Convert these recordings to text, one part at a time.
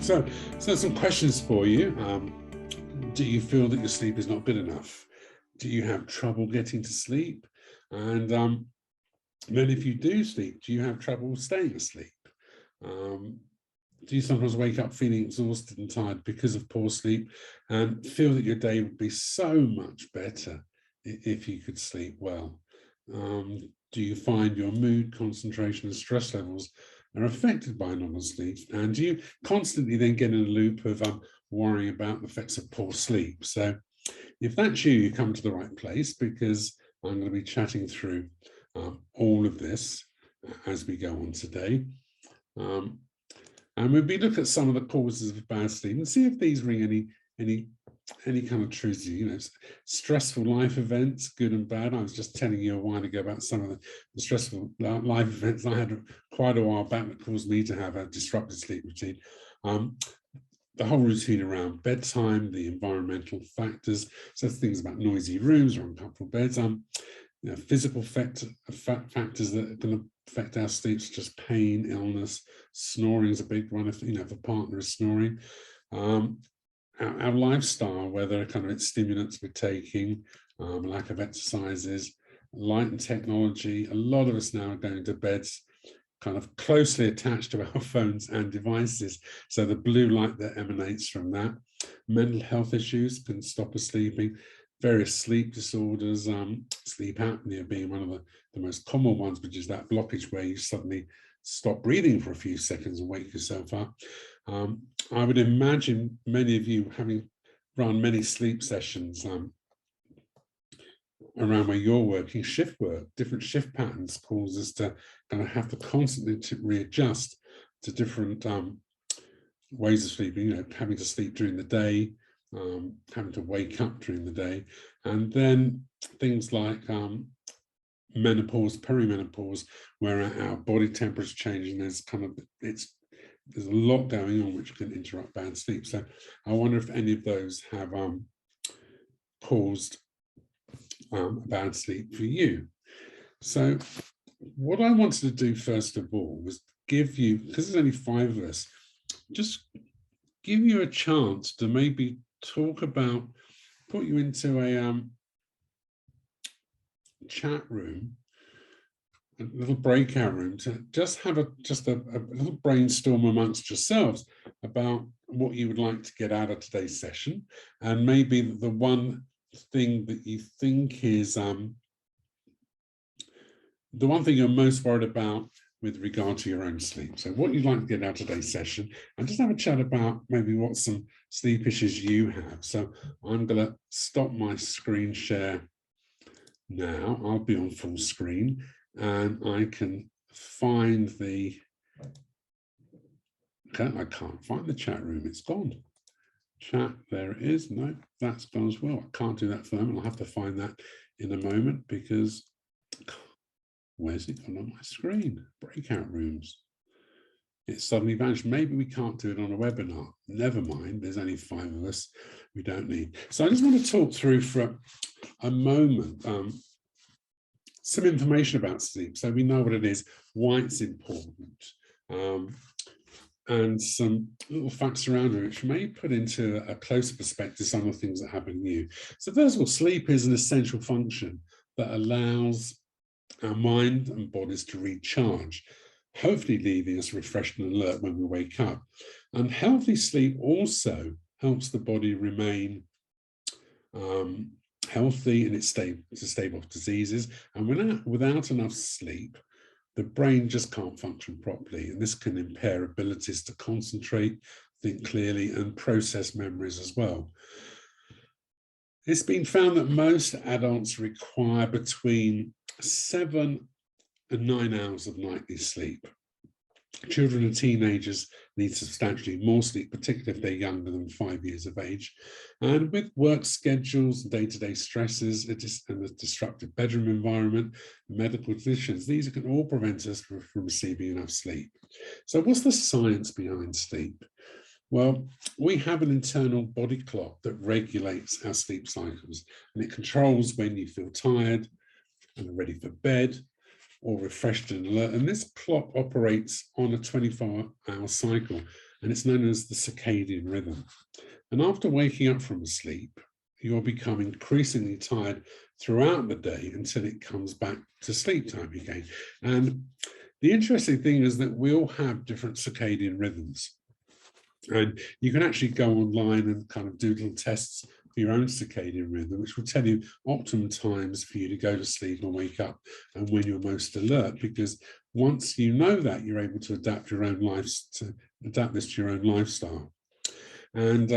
So, some questions for you. Do you feel that your sleep is not good enough? Do you have trouble getting to sleep? And then if you do sleep, do you have trouble staying asleep? Um, do you sometimes wake up feeling exhausted and tired because of poor sleep and feel that your day would be so much better if you could sleep well? Do you find your mood, concentration, and stress levels are affected by non-sleep? And do you constantly then get in a loop of worrying about the effects of poor sleep? So if that's you, you come to the right place, because I'm going to be chatting through all of this as we go on today. And we'll be looking at some of the causes of bad sleep and see if these ring any kind of truth to you. You know, stressful life events, good and bad. I was just telling you a while ago about some of the stressful life events I had quite a while back that caused me to have a disrupted sleep routine. The whole routine around bedtime, the environmental factors, so things about noisy rooms or uncomfortable beds, physical factors that are going to affect our sleep, such as pain, illness, snoring is a big one. If a partner is snoring, our lifestyle, whether kind of it's stimulants we're taking, lack of exercises, light and technology. A lot of us now are going to beds kind of closely attached to our phones and devices. So the blue light that emanates from that, mental health issues can stop us sleeping, various sleep disorders, sleep apnea being one of the most common ones, which is that blockage where you suddenly stop breathing for a few seconds and wake yourself up. I would imagine many of you, having run many sleep sessions around where you're working, shift work, different shift patterns cause us to kind of have to constantly readjust to different ways of sleeping, having to sleep during the day, having to wake up during the day, and then things like menopause, perimenopause, where our body temperature changing. There's a lot going on which can interrupt bad sleep. So I wonder if any of those have caused bad sleep for you. So what I wanted to do first of all was give you, because there's only 5 of us, just give you a chance to maybe talk about, put you into a chat room, a little breakout room, to just have a little brainstorm amongst yourselves about what you would like to get out of today's session, and maybe the one thing that you think is the one thing you're most worried about with regard to your own sleep. So what you'd like to get out of today's session, and just have a chat about maybe what some sleep issues you have. So I'm going to stop my screen share now. I'll be on full screen, and I can find I can't find the chat room. It's gone. Chat, there it is. No, that's gone as well. I can't do that for them. I'll have to find that in a moment, because where's it gone on my screen? Breakout rooms. It suddenly vanished. Maybe we can't do it on a webinar. Never mind, there's only 5 of us. We don't need. So I just want to talk through for a moment some information about sleep, so we know what it is, why it's important, and some little facts around it, which may put into a closer perspective some of the things that happen to you. So first of all, sleep is an essential function that allows our mind and bodies to recharge, hopefully leaving us refreshed and alert when we wake up. And healthy sleep also helps the body remain healthy, and it's to stave off diseases. And without enough sleep, the brain just can't function properly, and this can impair abilities to concentrate, think clearly, and process memories as well. It's been found that most adults require between 7 and 9 hours of nightly sleep. Children and teenagers need substantially more sleep, particularly if they're younger than 5 years of age. And with work schedules, day-to-day stresses, and the disruptive bedroom environment, medical conditions, these can all prevent us from receiving enough sleep. So what's the science behind sleep? Well, we have an internal body clock that regulates our sleep cycles, and it controls when you feel tired and are ready for bed, or refreshed and alert. And this clock operates on a 24-hour cycle. and it's known as the circadian rhythm. And after waking up from sleep, you'll become increasingly tired throughout the day until it comes back to sleep time again. And the interesting thing is that we all have different circadian rhythms. And you can actually go online and kind of do little tests for your own circadian rhythm, which will tell you optimum times for you to go to sleep and wake up and when you're most alert. Because once you know that, you're able to adapt your own lives to adapt this to your own lifestyle. And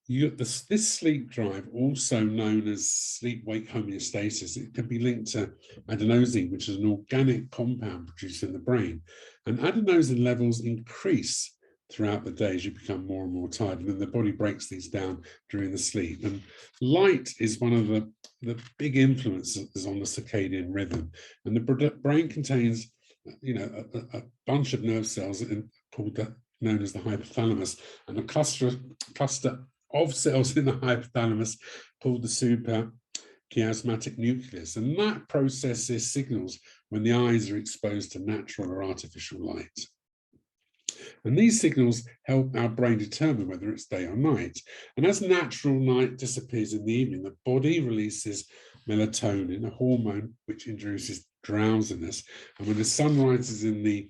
this sleep drive, also known as sleep-wake homeostasis, it can be linked to adenosine, which is an organic compound produced in the brain. And adenosine levels increase throughout the day as you become more and more tired, and then the body breaks these down during the sleep. And light is one of the big influences on the circadian rhythm. And the brain contains, a bunch of nerve cells known as the hypothalamus, and a cluster of cells in the hypothalamus called the suprachiasmatic nucleus. And that processes signals when the eyes are exposed to natural or artificial light. And these signals help our brain determine whether it's day or night. And as natural light disappears in the evening, the body releases melatonin, a hormone which induces drowsiness. And when the sun rises in the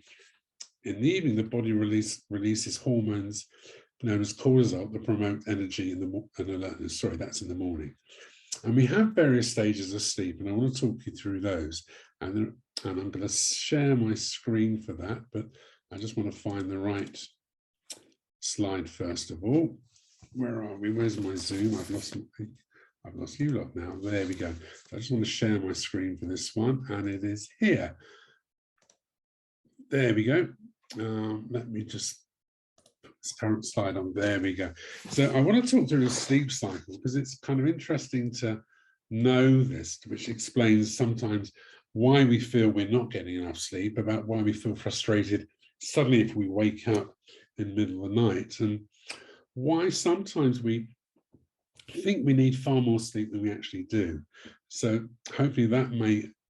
evening, the body releases hormones known as cortisol that promote energy and alertness. Sorry, that's in the morning. And we have various stages of sleep, and I want to talk you through those. And I'm going to share my screen for that, but I just want to find the right slide first of all. Where are we? Where's my Zoom? I've lost you lot now. There we go. So I just want to share my screen for this one, and it is here. There we go. Let me just put this current slide on. There we go. So I want to talk through the sleep cycle because it's kind of interesting to know this, which explains sometimes why we feel we're not getting enough sleep, about why we feel frustrated suddenly if we wake up in the middle of the night, and why sometimes we think we need far more sleep than we actually do. So hopefully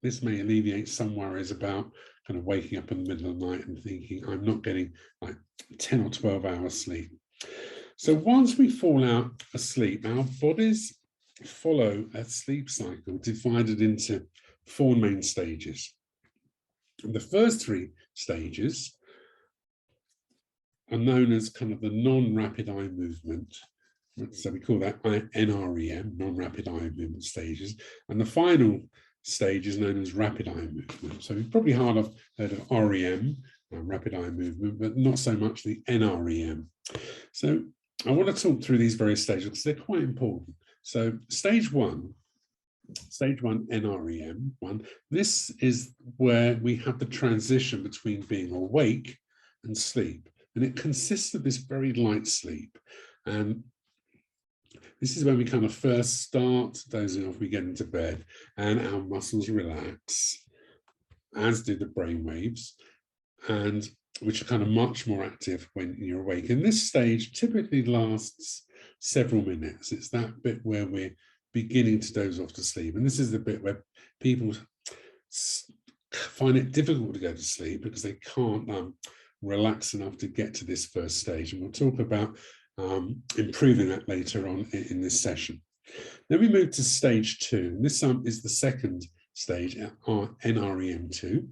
this may alleviate some worries about kind of waking up in the middle of the night and thinking I'm not getting like 10 or 12 hours sleep. So once we fall out asleep, our bodies follow a sleep cycle divided into 4 main stages. And the first 3 stages are known as kind of the non-rapid eye movement. So we call that NREM, non-rapid eye movement stages. And the final stage is known as rapid eye movement. So you've probably heard of REM, rapid eye movement, but not so much the NREM. So I want to talk through these various stages because they're quite important. So stage 1 NREM 1, this is where we have the transition between being awake and sleep. And it consists of this very light sleep. And this is when we kind of first start dozing off, we get into bed and our muscles relax, as do the brain waves, and which are kind of much more active when you're awake. And this stage typically lasts several minutes. It's that bit where we're beginning to doze off to sleep. And this is the bit where people find it difficult to go to sleep because they can't relax enough to get to this first stage. And we'll talk about improving that later on in this session. Then we move to stage 2. And this is the second stage, NREM2.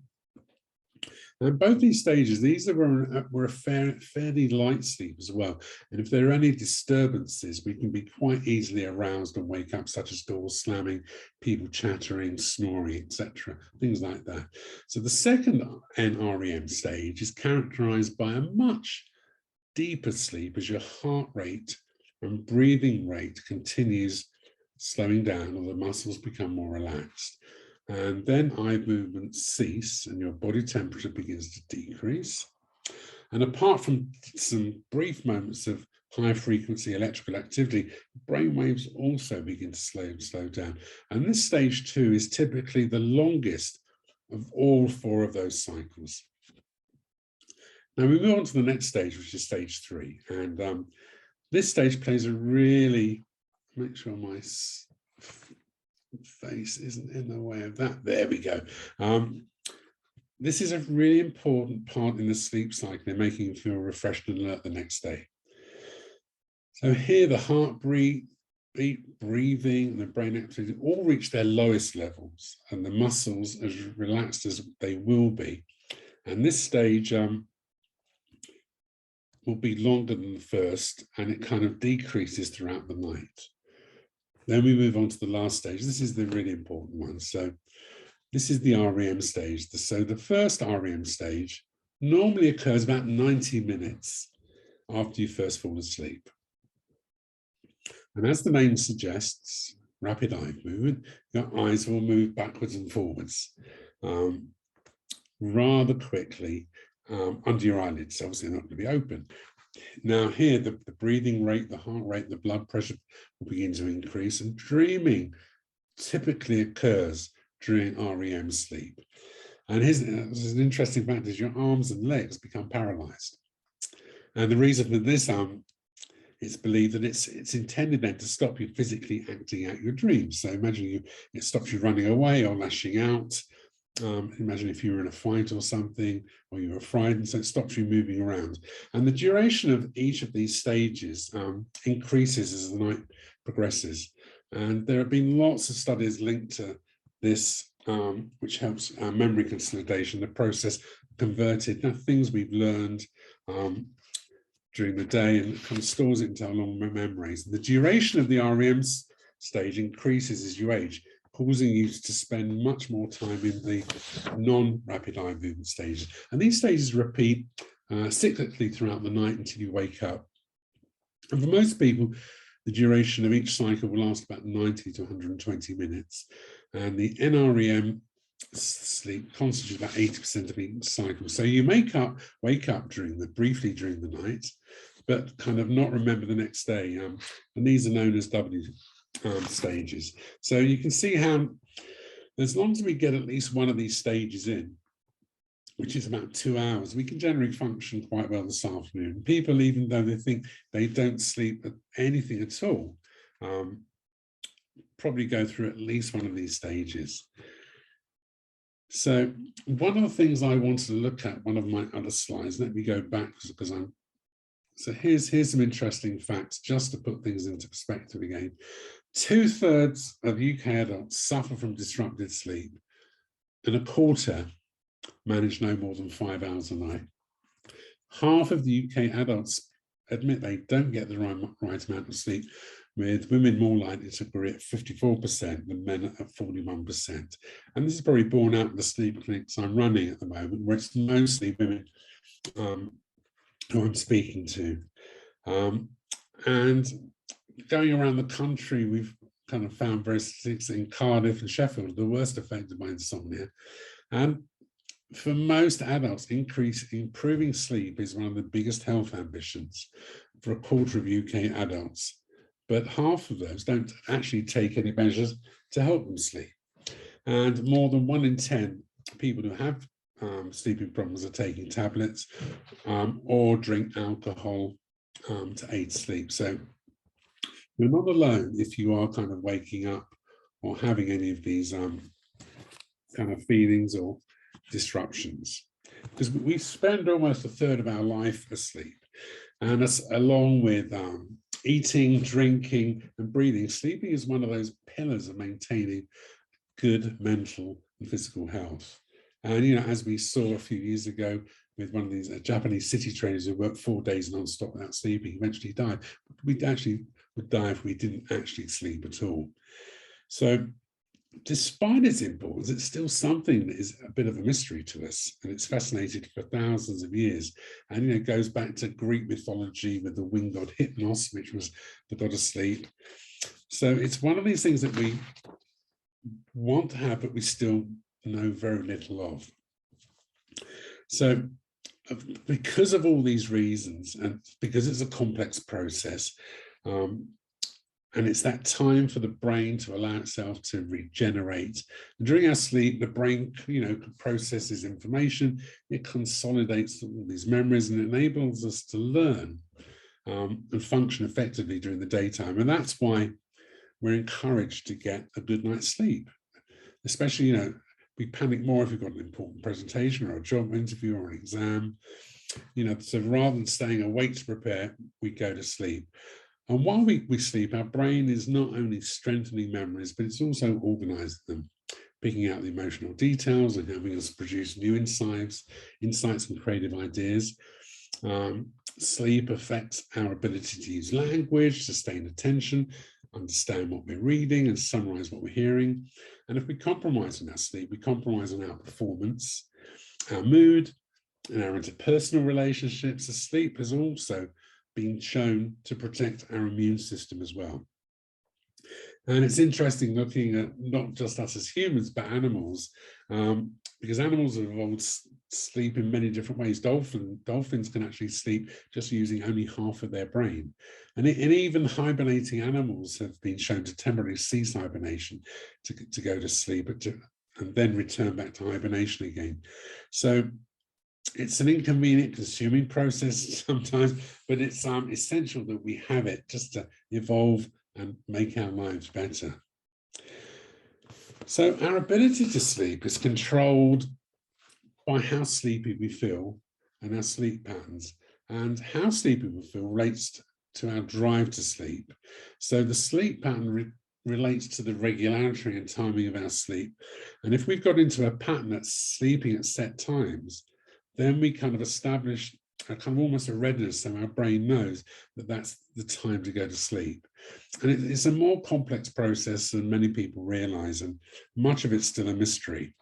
And both these stages, were a fairly light sleep as well. And if there are any disturbances, we can be quite easily aroused and wake up, such as doors slamming, people chattering, snoring, etc., things like that. So the second NREM stage is characterized by a much deeper sleep as your heart rate and breathing rate continues slowing down or the muscles become more relaxed. And then eye movements cease and your body temperature begins to decrease. And apart from some brief moments of high frequency electrical activity, brain waves also begin to slow down. And this stage 2 is typically the longest of all 4 of those cycles. Now we move on to the next stage, which is stage 3. And this stage plays a really, make sure my face isn't in the way of that. There we go. this is a really important part in the sleep cycle in making you feel refreshed and alert the next day. So here the heartbeat, breathing, and the brain activity all reach their lowest levels, and the muscles as relaxed as they will be. And this stage will be longer than the first, and it kind of decreases throughout the night. Then we move on to the last stage. This is the really important one. So this is the REM stage. So the first REM stage normally occurs about 90 minutes after you first fall asleep. And as the name suggests, rapid eye movement, your eyes will move backwards and forwards rather quickly under your eyelids. Obviously, they're not going to be open. Now here, the breathing rate, the heart rate, the blood pressure will begin to increase, and dreaming typically occurs during REM sleep. And here's an interesting fact is your arms and legs become paralyzed. And the reason for this, it's believed that it's intended then to stop you physically acting out your dreams. So imagine it stops you running away or lashing out. Imagine if you were in a fight or something, or you were frightened, so it stops you moving around. And the duration of each of these stages increases as the night progresses. And there have been lots of studies linked to this, which helps memory consolidation, the process converted, things we've learned during the day, and kind of stores it into our long memories. And the duration of the REM stage increases as you age, causing you to spend much more time in the non-rapid eye movement stages. And these stages repeat cyclically throughout the night until you wake up. And for most people, the duration of each cycle will last about 90 to 120 minutes. And the NREM sleep constitutes about 80% of each cycle. So you wake up briefly during the night, but kind of not remember the next day. And these are known as W stages. So you can see how, as long as we get at least one of these stages in, which is about 2 hours, we can generally function quite well this afternoon. People, even though they think they don't sleep anything at all, probably go through at least one of these stages. So one of the things I wanted to look at, one of my other slides, let me go back because so here's some interesting facts just to put things into perspective again. 2/3 of UK adults suffer from disrupted sleep, and a quarter manage no more than 5 hours a night. Half of the UK adults admit they don't get the right amount of sleep, with women more likely to agree at 54% than men at 41%. And this is probably borne out in the sleep clinics I'm running at the moment, where it's mostly women who I'm speaking to. And going around the country, we've kind of found various statistics in Cardiff and Sheffield, the worst affected by insomnia. And for most adults, improving sleep is one of the biggest health ambitions for a quarter of UK adults. But half of those don't actually take any measures to help them sleep. And more than 1 in 10 people who have sleeping problems are taking tablets or drink alcohol to aid sleep. So you're not alone if you are kind of waking up or having any of these kind of feelings or disruptions, because we spend almost 1/3 of our life asleep, and along with eating, drinking, and breathing, sleeping is one of those pillars of maintaining good mental and physical health. And as we saw a few years ago with one of these Japanese city trainers who worked 4 days non-stop without sleeping, eventually died. We actually would die if we didn't actually sleep at all. So despite its importance, it's still something that is a bit of a mystery to us, and it's fascinated for thousands of years. And it goes back to Greek mythology with the winged god Hypnos, which was the god of sleep. So it's one of these things that we want to have, but we still know very little of. So because of all these reasons, and because it's a complex process, and it's that time for the brain to allow itself to regenerate. And during our sleep, the brain, processes information, it consolidates all these memories, and it enables us to learn and function effectively during the daytime. And that's why we're encouraged to get a good night's sleep, especially, We panic more if we've got an important presentation or a job interview or an exam. You know, so rather than staying awake to prepare, we go to sleep. And while we sleep, our brain is not only strengthening memories, but it's also organizing them, picking out the emotional details and helping us produce new insights and creative ideas. Sleep affects our ability to use language, sustain attention, understand what we're reading, and summarize what we're hearing. And if we compromise on our sleep, we compromise on our performance, our mood, and our interpersonal relationships. The sleep has also been shown to protect our immune system as well. And it's interesting looking at not just us as humans, but animals, because animals have evolved sleep in many different ways. Dolphins can actually sleep just using only half of their brain. And even hibernating animals have been shown to temporarily cease hibernation to go to sleep and then return back to hibernation again. So it's an inconvenient, consuming process sometimes, but it's essential that we have it just to evolve and make our lives better. So our ability to sleep is controlled by how sleepy we feel and our sleep patterns, and how sleepy we feel relates to our drive to sleep. So the sleep pattern relates to the regularity and timing of our sleep. And if we've got into a pattern that's sleeping at set times, then we kind of establish a kind of almost a readiness, so our brain knows that that's the time to go to sleep. And it's a more complex process than many people realize, and much of it's still a mystery.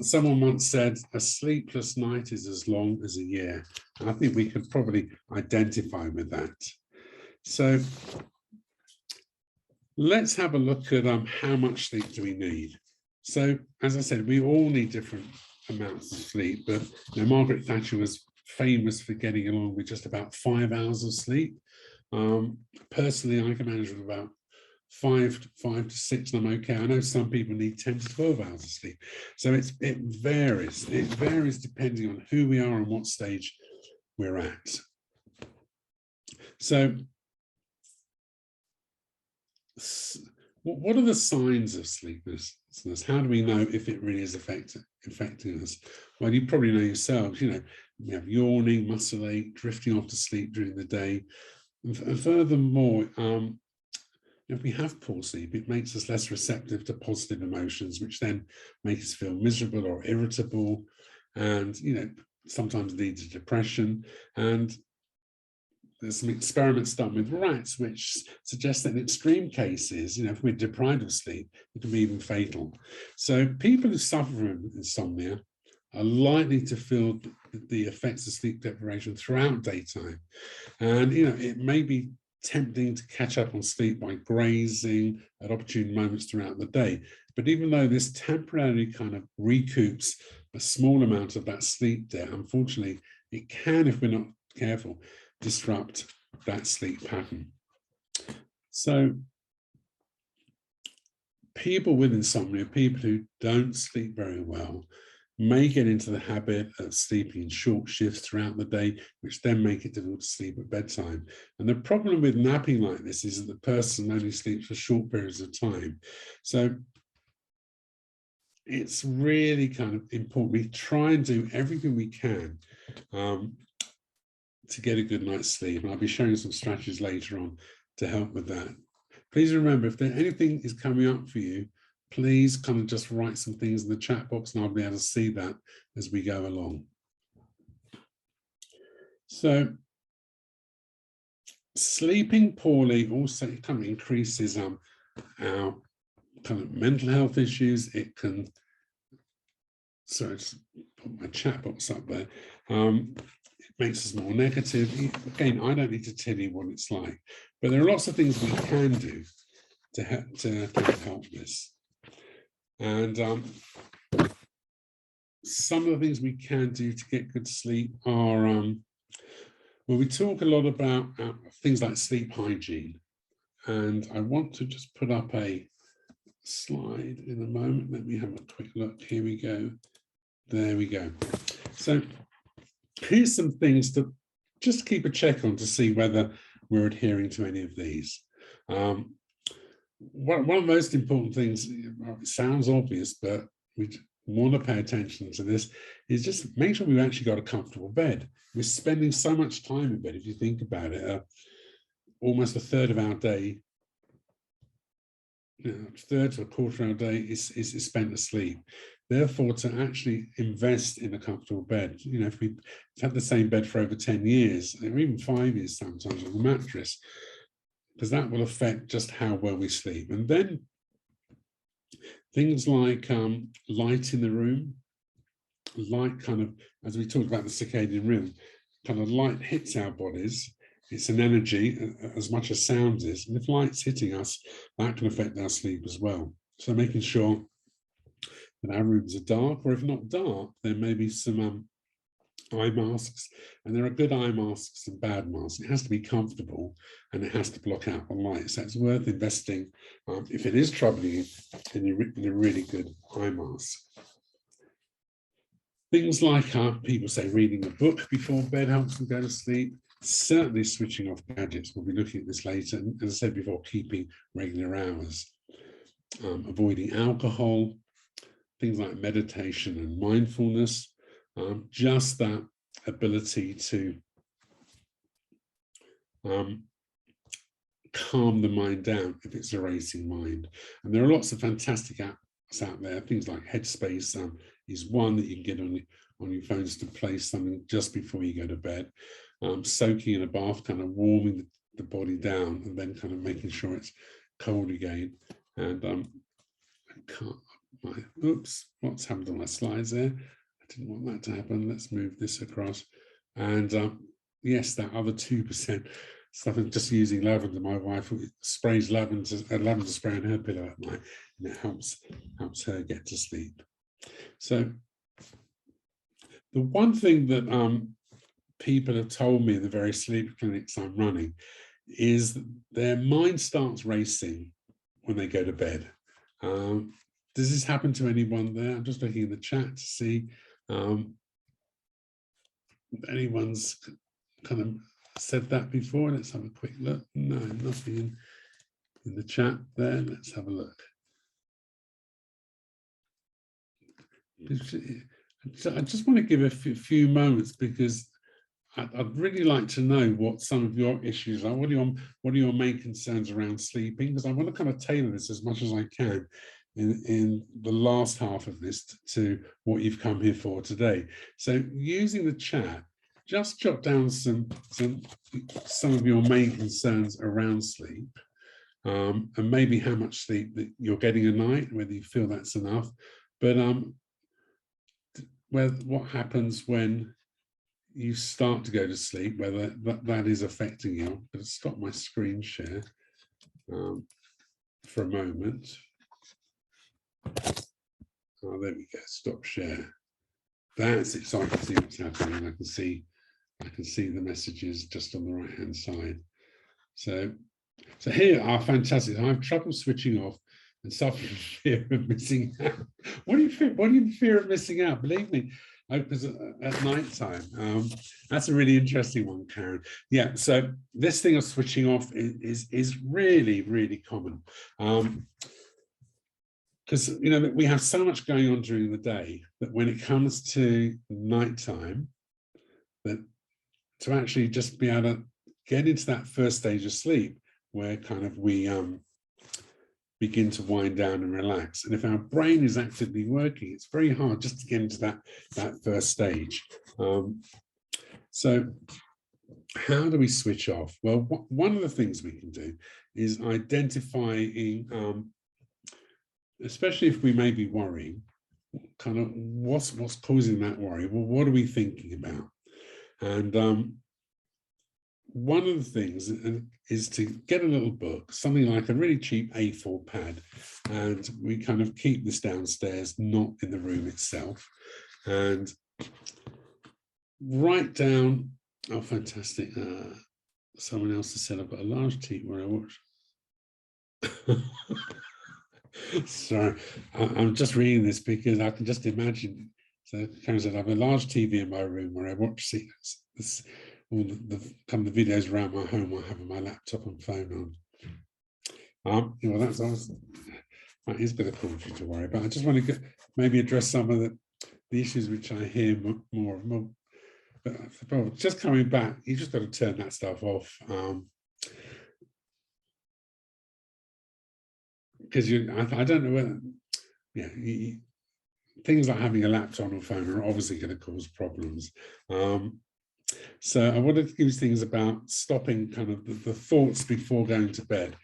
Someone once said, a sleepless night is as long as a year. And I think we could probably identify with that. So let's have a look at how much sleep do we need. So as I said, we all need different amounts of sleep, but you know, Margaret Thatcher was famous for getting along with just about 5 hours of sleep. Personally, I can manage with about 5 to 6 and I'm okay. I know some people need 10 to 12 hours of sleep. So it varies. It varies depending on who we are and what stage we're at. So what are the signs of sleeplessness? How do we know if it really is affecting us? Well, you probably know yourselves, you know, we have yawning, muscle ache, drifting off to sleep during the day. And furthermore, if we have poor sleep, it makes us less receptive to positive emotions, which then make us feel miserable or irritable, and you know, sometimes lead to depression. And there's some experiments done with rats which suggest that in extreme cases, you know, if we're deprived of sleep, it can be even fatal. So people who suffer from insomnia are likely to feel the effects of sleep deprivation throughout daytime. And, you know, it may be tempting to catch up on sleep by grazing at opportune moments throughout the day. But even though this temporarily kind of recoups a small amount of that sleep debt, unfortunately, it can, if we're not careful, disrupt that sleep pattern. So people with insomnia, people who don't sleep very well, may get into the habit of sleeping in short shifts throughout the day, which then make it difficult to sleep at bedtime. And the problem with napping like this is that the person only sleeps for short periods of time. So it's really kind of important. We try and do everything we can to get a good night's sleep. And I'll be showing some strategies later on to help with that. Please remember, if there anything is coming up for you, please kind of just write some things in the chat box and I'll be able to see that as we go along. So sleeping poorly also kind of increases our kind of mental health issues. It can, sorry, just put my chat box up there. It makes us more negative. Again, I don't need to tell you what it's like, but there are lots of things we can do to help this. And some of the things we can do to get good sleep are, well, we talk a lot about things like sleep hygiene. And I want to just put up a slide in a moment. Let me have a quick look. Here we go. There we go. So here's some things to just keep a check on to see whether we're adhering to any of these. one of the most important things, it sounds obvious, but we want to pay attention to this, is just make sure we've actually got a comfortable bed. We're spending so much time in bed, if you think about it, almost a third of our day, a third to a quarter of our day is spent asleep. Therefore, to actually invest in a comfortable bed, if we've had the same bed for over 10 years, or even 5 years sometimes on the mattress, because that will affect just how well we sleep. And then things like light in the room, light kind of, as we talked about the circadian rhythm, kind of light hits our bodies. It's an energy as much as sound is. And if light's hitting us, that can affect our sleep as well. So making sure that our rooms are dark, or if not dark, there may be some eye masks, and there are good eye masks and bad masks. It has to be comfortable and it has to block out the light. So it's worth investing, if it is troubling you, in a really good eye mask. Things like people say reading a book before bed helps them go to sleep. Certainly switching off gadgets. We'll be looking at this later. And as I said before, keeping regular hours. Avoiding alcohol, things like meditation and mindfulness. Just that ability to calm the mind down if it's a racing mind. And there are lots of fantastic apps out there. Things like Headspace is one that you can get on your phones to play something just before you go to bed. Soaking in a bath, kind of warming the body down, and then kind of making sure it's cold again. And oops, what's happened to my slides there? I didn't want that to happen. Let's move this across. And yes, that other 2% stuff, is just using lavender. My wife sprays lavender spray on her pillow at night, and it helps her get to sleep. So the one thing that people have told me in the various sleep clinics I'm running is that their mind starts racing when they go to bed. Does this happen to anyone there? I'm just looking in the chat to see anyone's kind of said that before. Let's have a quick look. No, nothing in the chat there. Let's have a look. I just want to give a few moments, because I'd really like to know what some of your issues are. What are your main concerns around sleeping? Because I want to kind of tailor this as much as I can in the last half of this to what you've come here for today. So using the chat, just jot down some of your main concerns around sleep, and maybe how much sleep that you're getting a night, whether you feel that's enough. But what happens when you start to go to sleep, whether that is affecting you. I'm going to stop my screen share for a moment. Oh, there we go. Stop share. That's it. So I can see what's happening. I can see the messages just on the right hand side. So here are fantastic. I have trouble switching off and suffer from fear of missing out. What do you fear? What do you fear of missing out? Believe me, because at night time, that's a really interesting one, Karen. Yeah. So this thing of switching off is really, really common. Because we have so much going on during the day that when it comes to nighttime, that to actually just be able to get into that first stage of sleep where kind of we begin to wind down and relax. And if our brain is actively working, it's very hard just to get into that first stage. So how do we switch off? Well, one of the things we can do is identifying, especially if we may be worrying, kind of what's causing that worry? Well, what are we thinking about? And one of the things is to get a little book, something like a really cheap A4 pad, and we kind of keep this downstairs, not in the room itself, and write down, oh, fantastic. Someone else has said I've got a large TV where I watch. Sorry, I'm just reading this because I can just imagine. So Karen said, I have a large TV in my room where I watch all the videos around my home I have on my laptop and phone on. You know, that is going to cause you to worry. But I just want to maybe address some of the issues which I hear more. But the problem, just coming back, you just got to turn that stuff off. Because I don't know whether, yeah, things like having a laptop or phone are obviously going to cause problems. So I wanted to give you things about stopping kind of the thoughts before going to bed.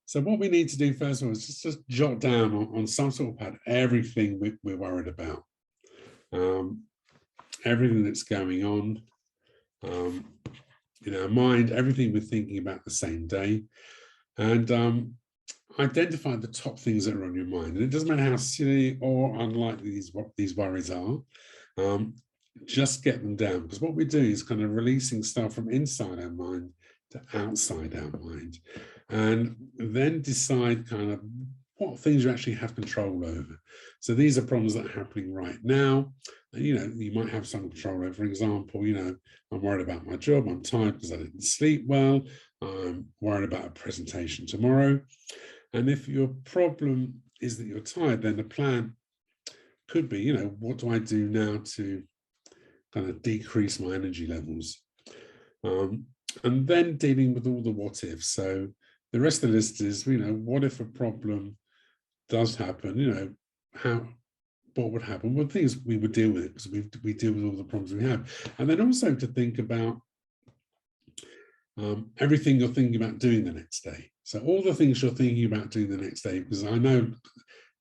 So what we need to do first of all is just jot down on some sort of pad everything we're worried about, everything that's going on in our mind, everything we're thinking about the same day, and identify the top things that are on your mind. And it doesn't matter how silly or unlikely these worries are. Just get them down, because what we do is kind of releasing stuff from inside our mind to outside our mind, and then decide kind of what things you actually have control over. So these are problems that are happening right now. You know, you might have some control over. For example, you know, I'm worried about my job. I'm tired because I didn't sleep well. I'm worried about a presentation tomorrow. And if your problem is that you're tired, then the plan could be, you know, what do I do now to kind of decrease my energy levels? And then dealing with all the what ifs. So the rest of the list is, you know, what if a problem does happen? You know, what would happen? Well, things we would deal with it, because we deal with all the problems we have. And then also to think about everything you're thinking about doing the next day. So all the things you're thinking about doing the next day, because I know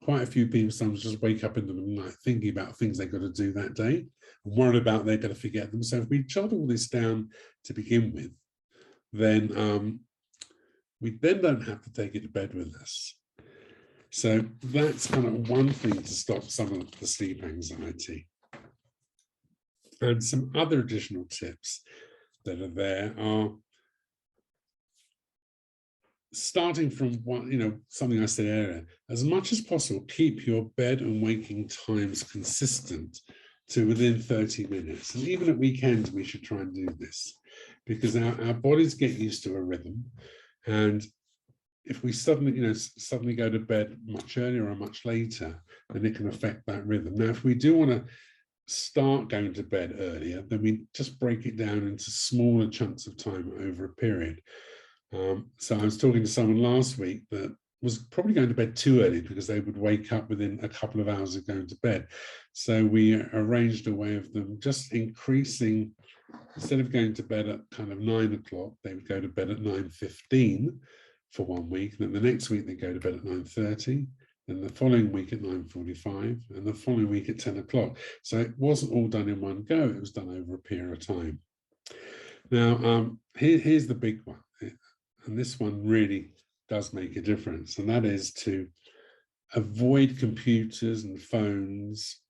quite a few people sometimes just wake up in the night thinking about things they've got to do that day, and worried about they're going to forget them. So if we jot all this down to begin with, then we then don't have to take it to bed with us. So that's kind of one thing to stop some of the sleep anxiety. And some other additional tips that are there are starting from one, you know, something I said earlier, as much as possible, keep your bed and waking times consistent to within 30 minutes. And even at weekends, we should try and do this, because our bodies get used to a rhythm. And if we suddenly go to bed much earlier or much later, then it can affect that rhythm. Now, if we do want to start going to bed earlier, then we just break it down into smaller chunks of time over a period. So I was talking to someone last week that was probably going to bed too early because they would wake up within a couple of hours of going to bed. So we arranged a way of them just increasing, instead of going to bed at kind of 9 o'clock, they would go to bed at 9:15 for 1 week. Then the next week they go to bed at 9:30. Then the following week at 9:45, and the following week at 10 o'clock. So it wasn't all done in one go, it was done over a period of time. Now, here's the big one, and this one really does make a difference, and that is to avoid computers and phones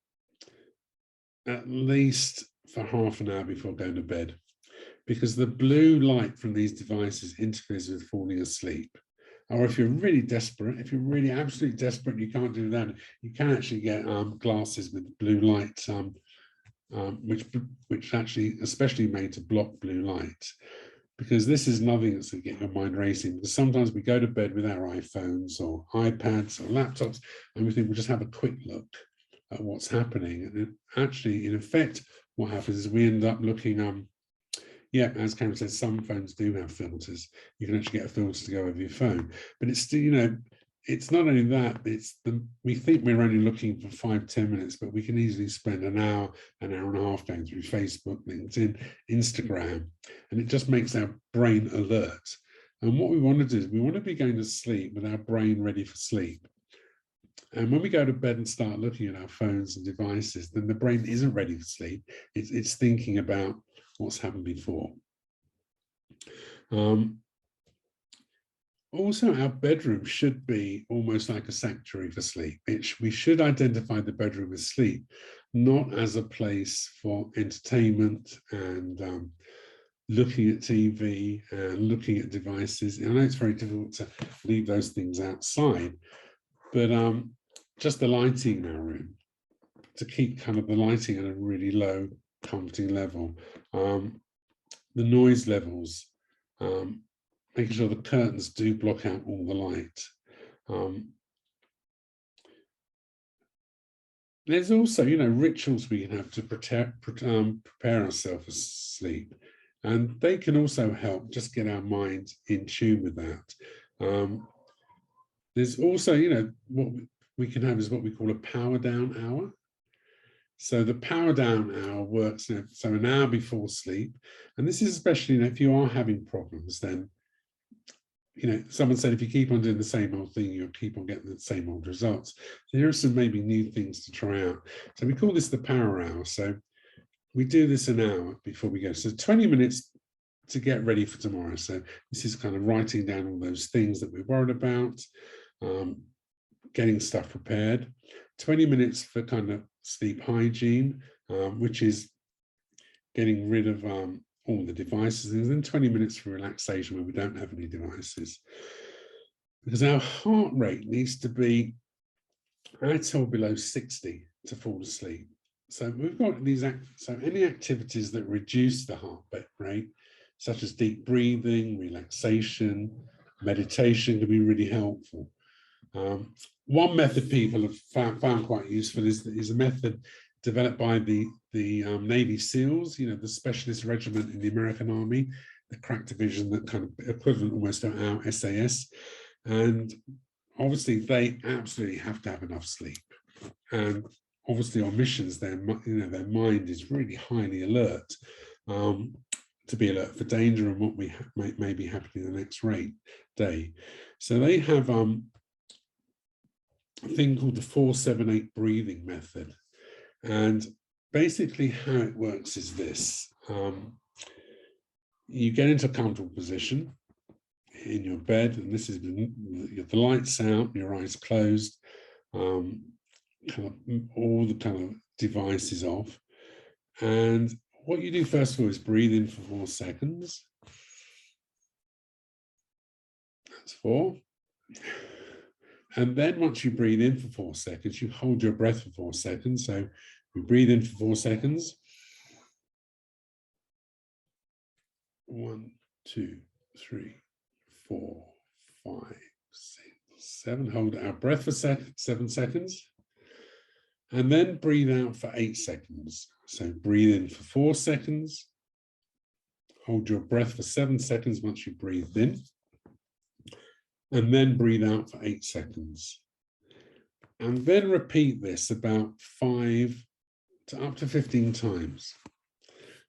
at least for half an hour before going to bed, because the blue light from these devices interferes with falling asleep. Or if you're really desperate, if you're really absolutely desperate, you can't do that, you can actually get glasses with blue light, which actually especially made to block blue light, because this is nothing that's going to get your mind racing. Because sometimes we go to bed with our iPhones or iPads or laptops, and we think we'll just have a quick look at what's happening. And actually, in effect, what happens is we end up looking, yeah, as Karen says, some phones do have filters. You can actually get a filter to go over your phone, but it's still, you know, it's not only that, we think we're only looking for 5-10 minutes, but we can easily spend an hour and a half going through Facebook, LinkedIn, Instagram, and it just makes our brain alert. And what we want to do is we want to be going to sleep with our brain ready for sleep. And when we go to bed and start looking at our phones and devices, then the brain isn't ready for sleep. It's thinking about what's happened before. Also, our bedroom should be almost like a sanctuary for sleep. We should identify the bedroom as sleep, not as a place for entertainment and looking at TV and looking at devices. I know it's very difficult to leave those things outside, but just the lighting in our room, to keep kind of the lighting at a really low, comforting level. The noise levels, making sure the curtains do block out all the light. There's also, rituals we can have to prepare ourselves for sleep. And they can also help just get our mind in tune with that. There's also, what we can have is what we call a power down hour. So the power down hour works, so an hour before sleep. And this is especially, if you are having problems, then, someone said if you keep on doing the same old thing, you'll keep on getting the same old results. There are some maybe new things to try out. So we call this the power hour. So we do this an hour before we go. So 20 minutes to get ready for tomorrow. So this is kind of writing down all those things that we're worried about, getting stuff prepared. 20 minutes for kind of sleep hygiene, which is getting rid of all the devices, and then 20 minutes for relaxation where we don't have any devices. Because our heart rate needs to be at or below 60 to fall asleep. So we've got these, so any activities that reduce the heart rate, such as deep breathing, relaxation, meditation, can be really helpful. One method people have found quite useful is a method developed by the Navy SEALs, the specialist regiment in the American Army, the crack division, that kind of equivalent almost to our SAS. And obviously they absolutely have to have enough sleep. And obviously on missions, their mind is really highly alert, to be alert for danger and what may be happening the next day. So they have a thing called the 4-7-8 breathing method. And basically how it works is this. You get into a comfortable position in your bed, and this is the lights out, your eyes closed, kind of all the kind of devices off. And what you do first of all is breathe in for 4 seconds. That's 4. And then once you breathe in for 4 seconds, you hold your breath for 4 seconds. So we breathe in for 4 seconds. 1, 2, 3, 4, 5, 6, 7. Hold our breath for 7 seconds. And then breathe out for 8 seconds. So breathe in for 4 seconds. Hold your breath for 7 seconds once you breathed in. And then breathe out for 8 seconds. And then repeat this about 5 to up to 15 times.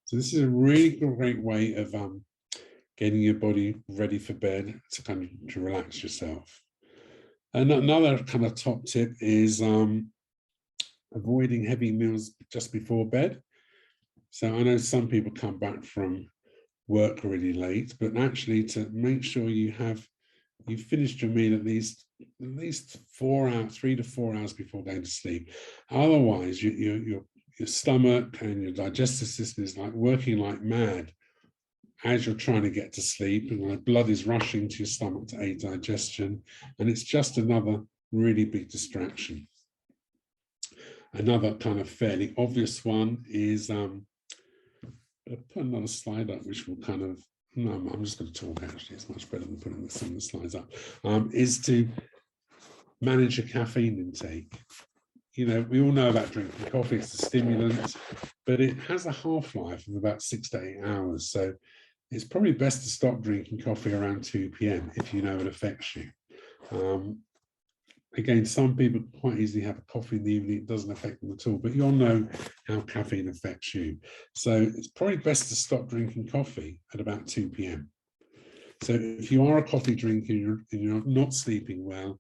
So this is a really great way of getting your body ready for bed, to kind of to relax yourself. And another kind of top tip is avoiding heavy meals just before bed. So I know some people come back from work really late, but actually to make sure you've finished your meal at least 4 hours, 3 to 4 hours before going to sleep. Otherwise, your stomach and your digestive system is like working like mad as you're trying to get to sleep, and the blood is rushing to your stomach to aid digestion, and it's just another really big distraction. Another kind of fairly obvious one is, I'll put another slide up, which will kind of, no, I'm just going to talk actually, it's much better than putting some of the slides up, is to manage your caffeine intake. We all know about drinking coffee, it's a stimulant, but it has a half-life of about 6 to 8 hours. So it's probably best to stop drinking coffee around 2 p.m. if you know it affects you. Again, some people quite easily have a coffee in the evening, it doesn't affect them at all, but you'll know how caffeine affects you. So it's probably best to stop drinking coffee at about 2 p.m. So if you are a coffee drinker and you're not sleeping well,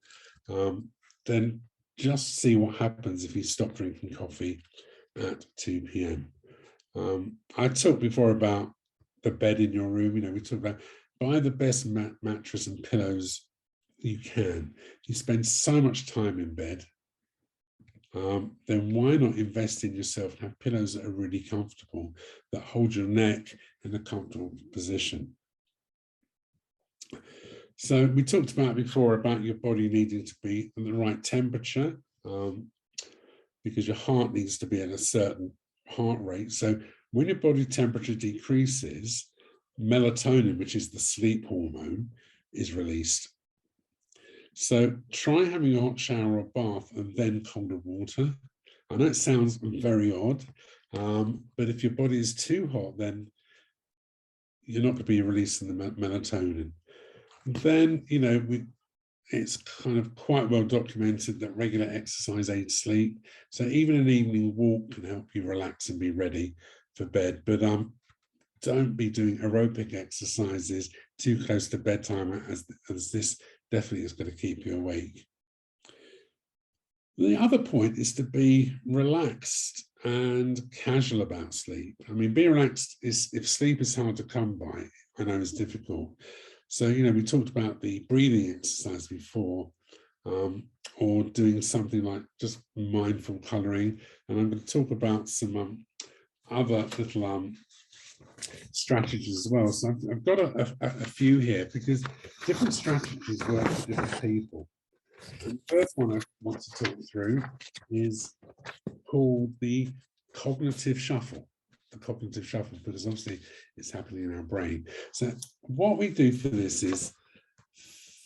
then just see what happens if you stop drinking coffee at 2 p.m. I talked before about the bed in your room. We talked about buy the best mattress and pillows you can. You spend so much time in bed, then why not invest in yourself and have pillows that are really comfortable, that hold your neck in a comfortable position. So we talked about before about your body needing to be at the right temperature, because your heart needs to be at a certain heart rate. So when your body temperature decreases, melatonin, which is the sleep hormone, is released. So try having a hot shower or bath and then colder water. I know it sounds very odd, but if your body is too hot, then you're not going to be releasing the melatonin. Then, you know, it's kind of quite well documented that regular exercise aids sleep. So even an evening walk can help you relax and be ready for bed. But don't be doing aerobic exercises too close to bedtime, as this definitely is going to keep you awake. The other point is to be relaxed and casual about sleep. I mean, being relaxed is, if sleep is hard to come by, I know it's difficult. So, you know, we talked about the breathing exercise before, or doing something like just mindful coloring. And I'm going to talk about some other little strategies as well. So I've got a few here, because different strategies work for different people. And the first one I want to talk through is called the cognitive shuffle. The cognitive shuffle, because obviously it's happening in our brain. So what we do for this is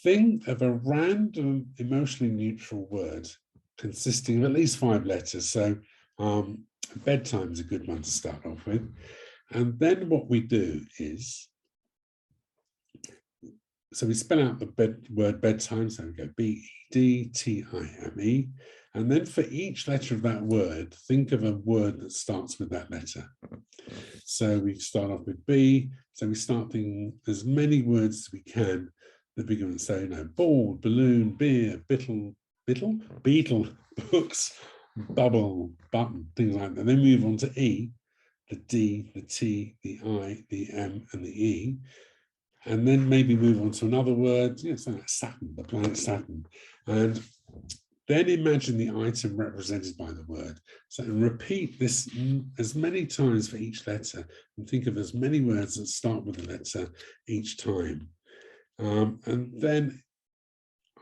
think of a random emotionally neutral word consisting of at least 5 letters. So bedtime is a good one to start off with. And then what we do is, so we spell out the word bedtime. So we go B-E-D-T-I-M-E. And then for each letter of that word, think of a word that starts with that letter. So we start off with B. So we start thinking as many words as we can that begin with, so, you know, ball, balloon, beer, beetle, books, bubble, button, things like that. And then move on to E, the D, the T, the I, the M, and the E. And then maybe move on to another word, you know, something like Saturn, the planet Saturn. And then imagine the item represented by the word. So, and repeat this as many times for each letter, and think of as many words that start with the letter each time. And then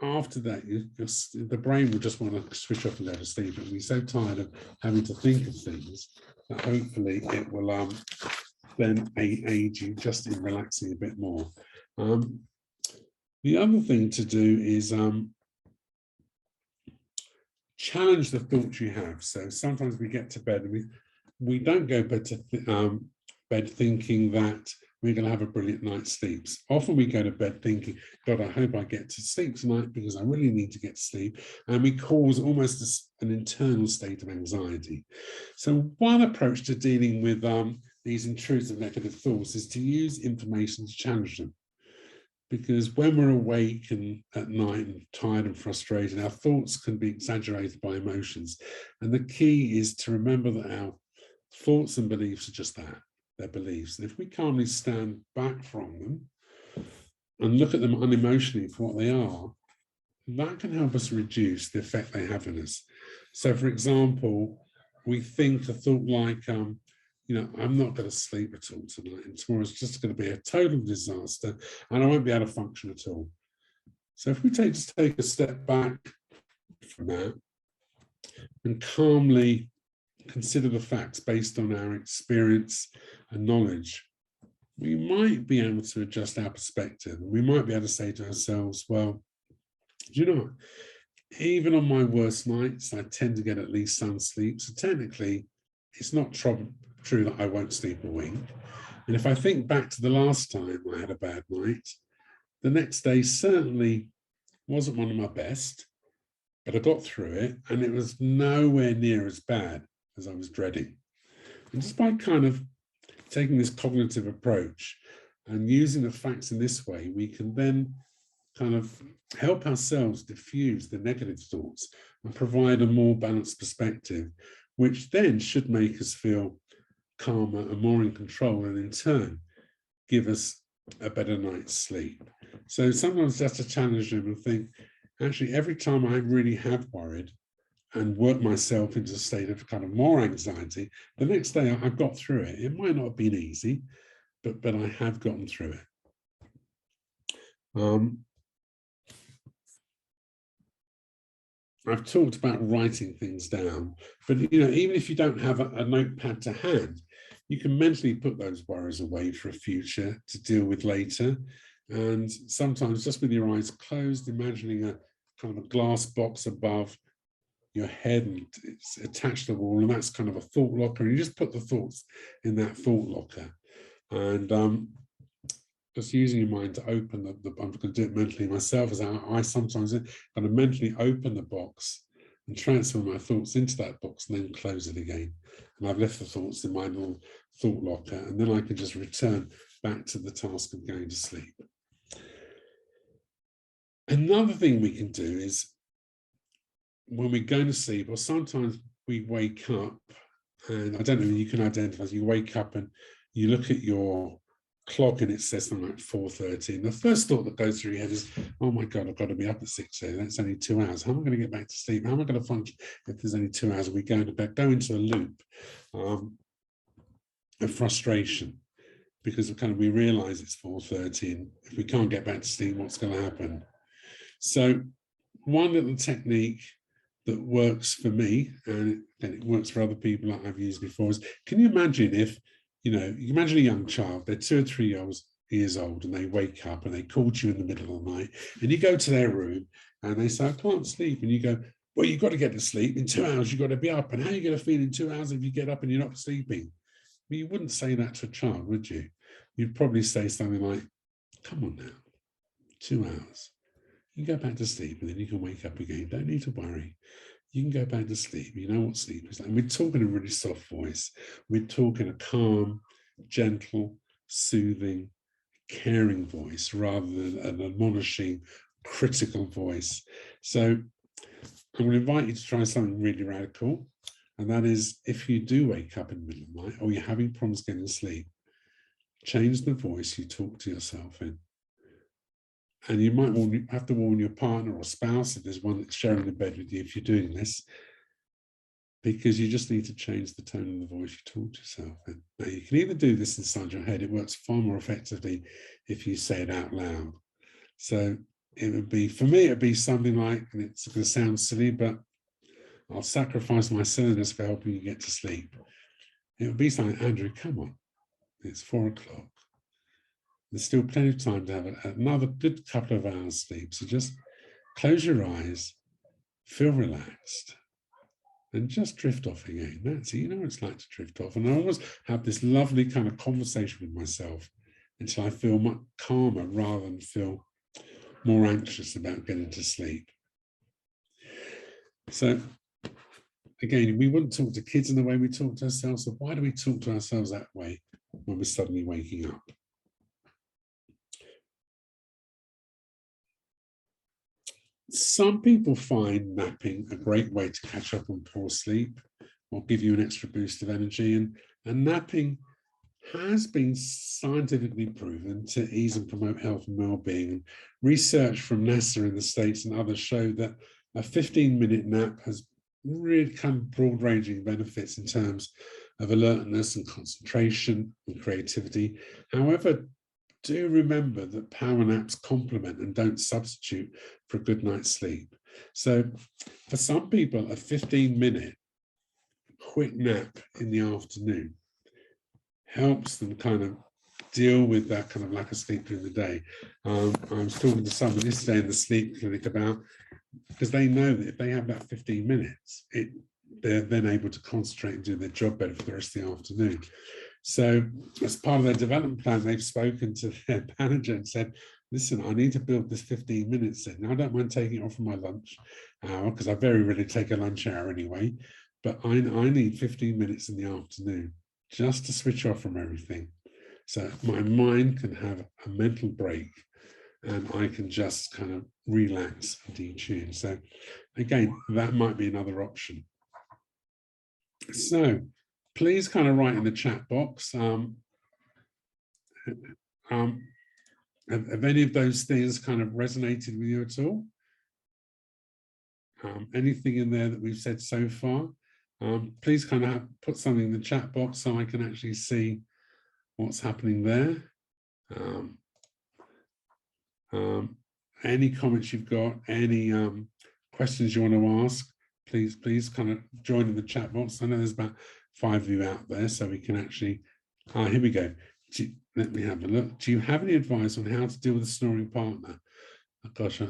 after that, the brain will just want to switch off and go to sleep. It'll be so tired of having to think of things that hopefully it will then aid you just in relaxing a bit more. The other thing to do is challenge the thoughts you have. So sometimes we get to bed and we don't go to bed thinking that we're going to have a brilliant night's sleep. Often we go to bed thinking, God, I hope I get to sleep tonight because I really need to get to sleep. And we cause almost an internal state of anxiety. So one approach to dealing with these intrusive negative thoughts is to use information to challenge them. Because when we're awake and at night and tired and frustrated, our thoughts can be exaggerated by emotions. And the key is to remember that our thoughts and beliefs are just that, they're beliefs. And if we calmly stand back from them and look at them unemotionally for what they are, that can help us reduce the effect they have on us. So, for example, we think a thought like, you know, I'm not going to sleep at all tonight, and tomorrow's just going to be a total disaster, and I won't be able to function at all. So if we just take a step back from that and calmly consider the facts based on our experience and knowledge, we might be able to adjust our perspective. And we might be able to say to ourselves, well, do you know what? Even on my worst nights, I tend to get at least some sleep. So technically, it's not true that I won't sleep a wink. And if I think back to the last time I had a bad night, the next day certainly wasn't one of my best, but I got through it and it was nowhere near as bad as I was dreading. And just by kind of taking this cognitive approach and using the facts in this way, we can then kind of help ourselves diffuse the negative thoughts and provide a more balanced perspective, which then should make us feel calmer and more in control, and in turn give us a better night's sleep. So sometimes just to challenge them and think, actually, every time I really have worried and worked myself into a state of kind of more anxiety, the next day I've got through it. It might not have been easy, but I have gotten through it. I've talked about writing things down, but you know, even if you don't have a notepad to hand, you can mentally put those worries away for a future to deal with later. And sometimes just with your eyes closed, imagining a kind of a glass box above your head and it's attached to the wall, and that's kind of a thought locker, and you just put the thoughts in that thought locker. And just using your mind to open I'm going to do it mentally myself, as I sometimes kind of mentally open the box and transfer my thoughts into that box and then close it again. And I've left the thoughts in my little thought locker, and then I can just return back to the task of going to sleep. Another thing we can do is when we're going to sleep, or sometimes we wake up, and I don't know, you can identify, you wake up and you look at your clock and it says something like 4:30. And the first thought that goes through your head is, oh my God, I've got to be up at 6 a.m. That's only 2 hours. How am I going to get back to sleep? How am I going to function if there's only 2 hours? We go into bed, go into a loop of frustration, because we realize it's 4:30, and if we can't get back to sleep, what's going to happen? So one little technique that works for me, and it works for other people that I've used before, is, can you imagine if, you imagine a young child, they're 2 or 3 years old, and they wake up and they called you in the middle of the night, and you go to their room and they say, I can't sleep. And you go, well, you've got to get to sleep. In 2 hours, you've got to be up. And how are you going to feel in 2 hours if you get up and you're not sleeping? Well, you wouldn't say that to a child, would you? You'd probably say something like, come on now, 2 hours. You go back to sleep and then you can wake up again. Don't need to worry. You can go back to sleep. You know what sleep is like. And we're talking a really soft voice. We're talking a calm, gentle, soothing, caring voice, rather than an admonishing, critical voice. So I'm going to invite you to try something really radical. And that is, if you do wake up in the middle of the night, or you're having problems getting to sleep, change the voice you talk to yourself in. And you might have to warn your partner or spouse, if there's one that's sharing the bed with you, if you're doing this, because you just need to change the tone of the voice you talk to yourself in. Now, you can either do this inside your head. It works far more effectively if you say it out loud. So it would be, for me, it'd be something like, and it's going to sound silly, but I'll sacrifice my silliness for helping you get to sleep. It would be something, Andrew, come on, it's 4 o'clock. There's still plenty of time to have another good couple of hours sleep. So just close your eyes, feel relaxed, and just drift off again. That's it. You know what it's like to drift off. And I always have this lovely kind of conversation with myself until I feel much calmer, rather than feel more anxious about getting to sleep. So again, we wouldn't talk to kids in the way we talk to ourselves. So why do we talk to ourselves that way when we're suddenly waking up? Some people find napping a great way to catch up on poor sleep or give you an extra boost of energy. And napping has been scientifically proven to ease and promote health and well-being. And research from NASA in the States and others show that a 15-minute nap has really kind of broad-ranging benefits in terms of alertness and concentration and creativity. However, do remember that power naps complement and don't substitute for a good night's sleep. So for some people, a 15-minute quick nap in the afternoon helps them kind of deal with that kind of lack of sleep during the day. I was talking to someone yesterday in the sleep clinic about, because they know that if they have that 15 minutes, they're then able to concentrate and do their job better for the rest of the afternoon. So as part of their development plan, they've spoken to their manager and said, listen, I need to build this 15 minutes in. Now, I don't mind taking it off from my lunch hour, because I very rarely take a lunch hour anyway, but I need 15 minutes in the afternoon just to switch off from everything. So my mind can have a mental break and I can just kind of relax and detune. So again, that might be another option. So please kind of write in the chat box, have any of those things kind of resonated with you at all? Anything in there that we've said so far? Please kind of put something in the chat box so I can actually see what's happening there. Any comments you've got, any questions you want to ask, please kind of join in the chat box. I know there's about 5 of you out there, so we can actually Here we go. Let me have a look. Do you have any advice on how to deal with a snoring partner? Oh, gosh,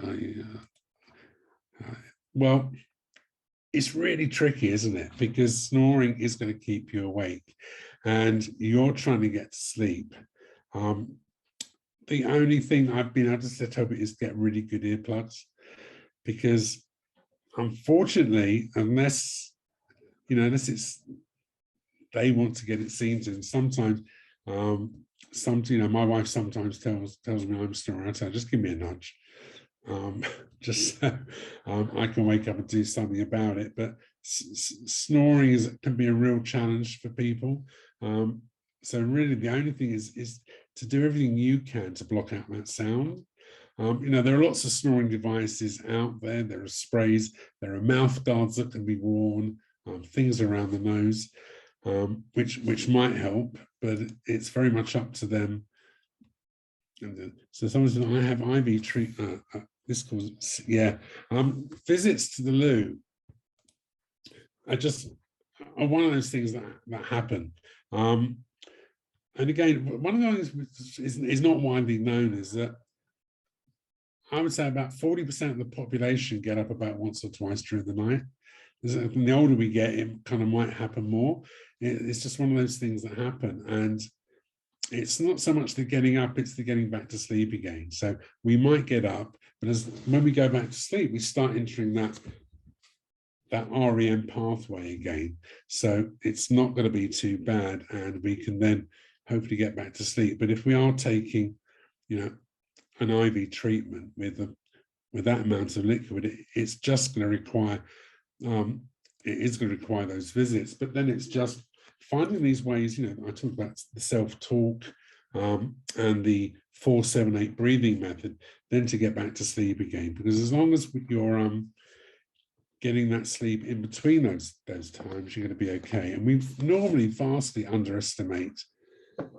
well, it's really tricky, isn't it? Because snoring is going to keep you awake and you're trying to get to sleep. The only thing I've been able to set up is get really good earplugs, because unfortunately, unless it's they want to get it seen to, and sometimes my wife sometimes tells me I'm snoring. I tell her, just give me a nudge, just so I can wake up and do something about it. But snoring can be a real challenge for people. So really the only thing is to do everything you can to block out that sound. There are lots of snoring devices out there. There are sprays, there are mouth guards that can be worn, things around the nose, which might help, but it's very much up to them. And so someone said, I have IV treatment. This causes, yeah. Visits to the loo are one of those things that happen. And again, one of the things is not widely known is that I would say about 40% of the population get up about once or twice during the night. And the older we get, it kind of might happen more. It's just one of those things that happen. And it's not so much the getting up, it's the getting back to sleep again. So we might get up, but when we go back to sleep, we start entering that REM pathway again. So it's not going to be too bad, and we can then hopefully get back to sleep. But if we are taking, an IV treatment with that amount of liquid, it's just going to require, it is going to require those visits. But then it's just finding these ways, I talked about the self-talk and the 4-7-8 breathing method, then to get back to sleep again. Because as long as you're getting that sleep in between those times, you're going to be okay. And we normally vastly overestimate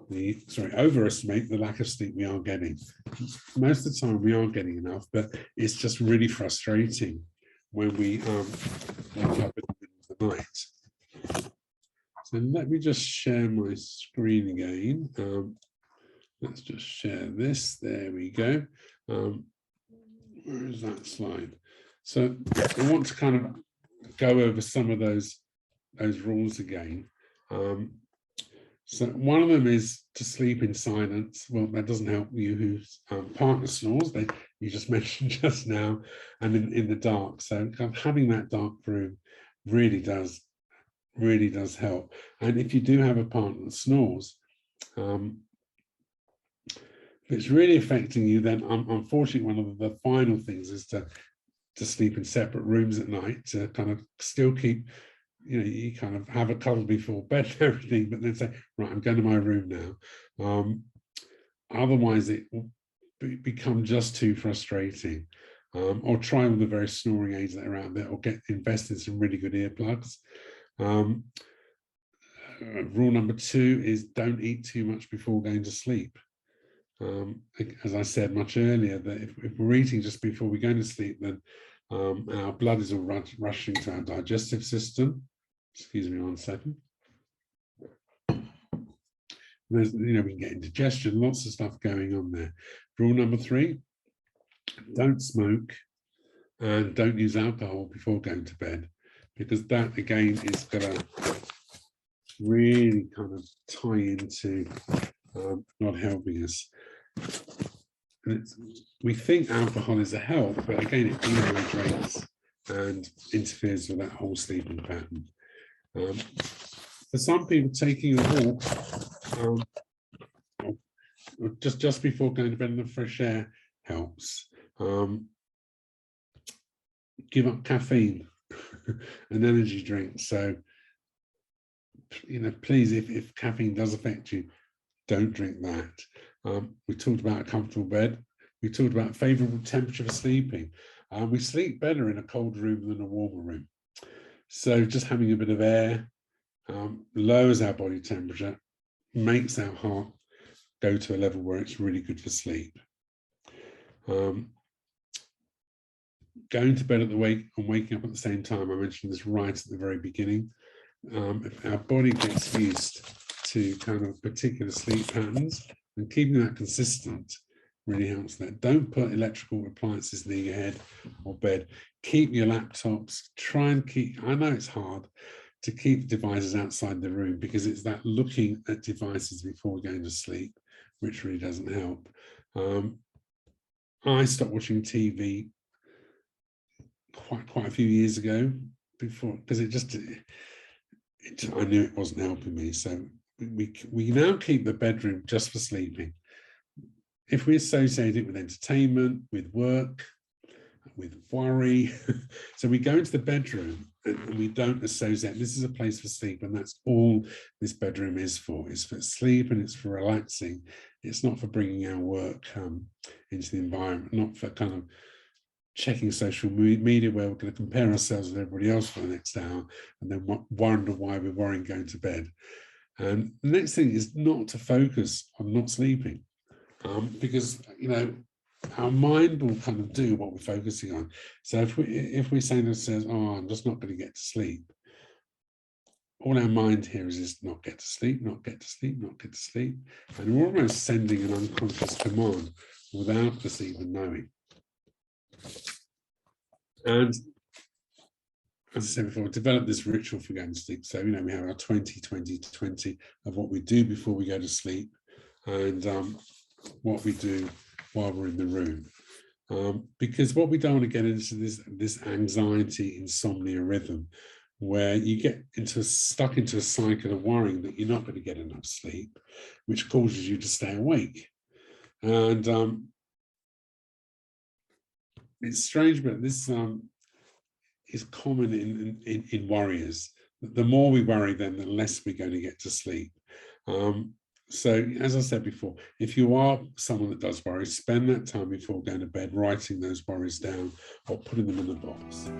the lack of sleep we are getting. Most of the time we are getting enough, but it's just really frustrating when we wake up in the middle of the night. So let me just share my screen again. Let's just share this. There we go. Where is that slide? So I want to kind of go over some of those rules again. So one of them is to sleep in silence. Well, that doesn't help you whose partner snores, you just mentioned just now, and in the dark. So kind of having that dark room really does help. And if you do have a partner that snores, if it's really affecting you, then unfortunately one of the final things is to sleep in separate rooms at night, to kind of still keep, you kind of have a cuddle before bed and everything, but then say, right, I'm going to my room now. Otherwise it will become just too frustrating. Or try all the various snoring aids that are out there, or invest in some really good earplugs. Rule number 2 is don't eat too much before going to sleep. As I said much earlier, that if we're eating just before we go to sleep, then our blood is all rushing to our digestive system. Excuse me 1 second. There's, we can get indigestion, lots of stuff going on there. Rule number 3, don't smoke and don't use alcohol before going to bed, because that again is going to really kind of tie into not helping us. We think alcohol is a help, but again it dehydrates and interferes with that whole sleeping pattern. For some people, taking a walk just before going to bed in the fresh air helps. Give up caffeine and energy drinks. So, please, if caffeine does affect you, don't drink that. We talked about a comfortable bed. We talked about favorable temperature for sleeping. We sleep better in a cold room than a warmer room. So just having a bit of air lowers our body temperature, makes our heart go to a level where it's really good for sleep. Going to bed at the wake and waking up at the same time, I mentioned this right at the very beginning. If our body gets used to kind of particular sleep patterns, and keeping that consistent really helps that. Don't put electrical appliances near your head or bed. Keep your laptops, try and keep, I know it's hard to keep devices outside the room, because it's that looking at devices before going to sleep, which really doesn't help. I stopped watching TV quite a few years ago before, because I knew it wasn't helping me. So we now keep the bedroom just for sleeping. If we associate it with entertainment, with work, with worry, so we go into the bedroom and we don't associate, this is a place for sleep, and that's all this bedroom is for. It's for sleep and it's for relaxing. It's not for bringing our work into the environment, not for kind of checking social media where we're going to compare ourselves with everybody else for the next hour and then wonder why we're worrying going to bed. And the next thing is not to focus on not sleeping, because, you know, our mind will kind of do what we're focusing on. So if we say to ourselves, oh, I'm just not going to get to sleep, all our mind here is not get to sleep, not get to sleep, not get to sleep. And we're almost sending an unconscious command without us even knowing. And as I said before, develop this ritual for going to sleep. So, you know, we have our 20-20-20 of what we do before we go to sleep, and what we do while we're in the room. Because what we don't want to get into this anxiety, insomnia rhythm, where you get stuck into a cycle of worrying that you're not going to get enough sleep, which causes you to stay awake. And it's strange, but this is common in worriers. The more we worry, then the less we're going to get to sleep. So, as I said before, if you are someone that does worry, spend that time before going to bed writing those worries down or putting them in a box.